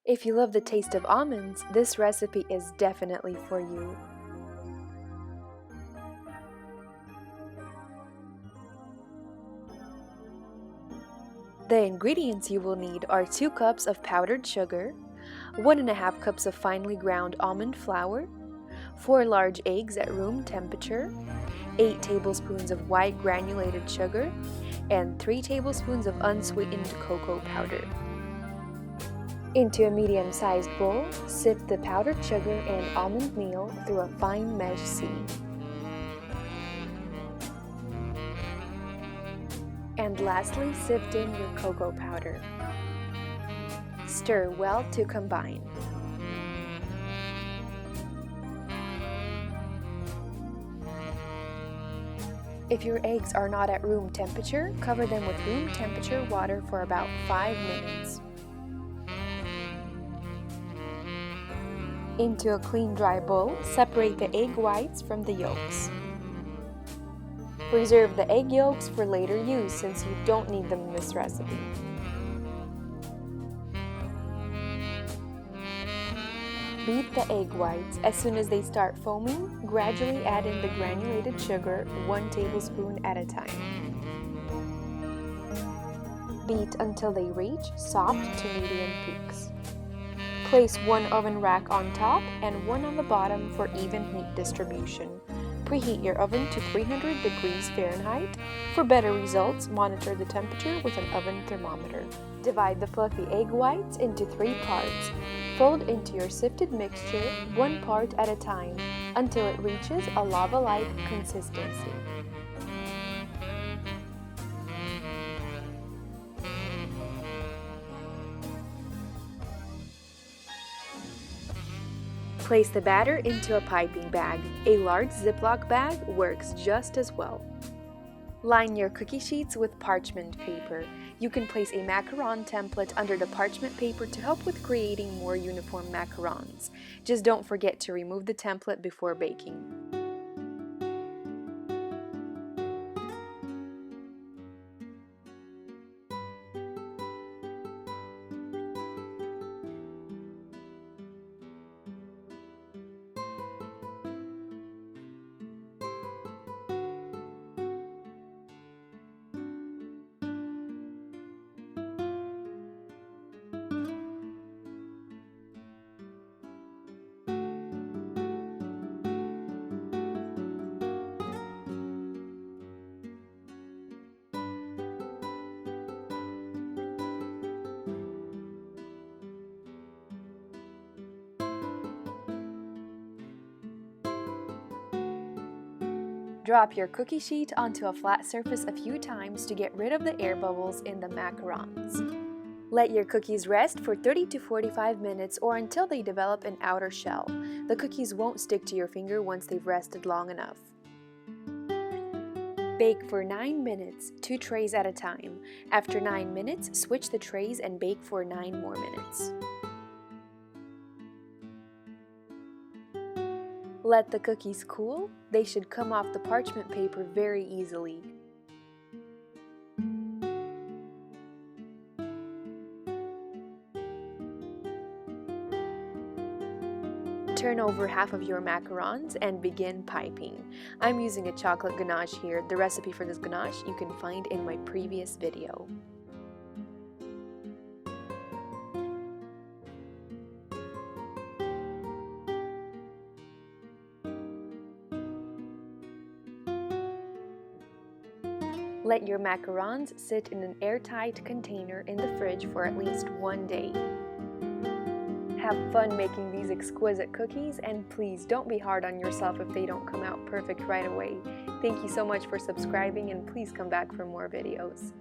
If you love the taste of almonds, this recipe is definitely for you. The ingredients you will need are 2 cups of powdered sugar, 1½ cups of finely ground almond flour, 4 large eggs at room temperature, 8 tablespoons of white granulated sugar, and 3 tablespoons of unsweetened cocoa powder. Into a medium-sized bowl, sift the powdered sugar and almond meal through a fine mesh sieve. And lastly, sift in your cocoa powder. Stir well to combine. If your eggs are not at room temperature, cover them with room temperature water for about 5 minutes. Into a clean dry bowl, separate the egg whites from the yolks. Reserve the egg yolks for later use since you don't need them in this recipe. Beat the egg whites. As soon as they start foaming, gradually add in the granulated sugar, 1 tablespoon at a time. Beat until they reach soft to medium peaks. Place 1 oven rack on top and 1 on the bottom for even heat distribution. Preheat your oven to 300 degrees Fahrenheit. For better results, monitor the temperature with an oven thermometer. Divide the fluffy egg whites into 3 parts. Fold into your sifted mixture 1 part at a time until it reaches a lava-like consistency. Place the batter into a piping bag. A large Ziploc bag works just as well. Line your cookie sheets with parchment paper. You can place a macaron template under the parchment paper to help with creating more uniform macarons. Just don't forget to remove the template before baking. Drop your cookie sheet onto a flat surface a few times to get rid of the air bubbles in the macarons. Let your cookies rest for 30 to 45 minutes or until they develop an outer shell. The cookies won't stick to your finger once they've rested long enough. Bake for 9 minutes, 2 trays at a time. After 9 minutes, switch the trays and bake for 9 more minutes. Let the cookies cool. They should come off the parchment paper very easily. Turn over half of your macarons and begin piping. I'm using a chocolate ganache here. The recipe for this ganache you can find in my previous video. Let your macarons sit in an airtight container in the fridge for at least 1 day. Have fun making these exquisite cookies, and please don't be hard on yourself if they don't come out perfect right away. Thank you so much for subscribing, and please come back for more videos.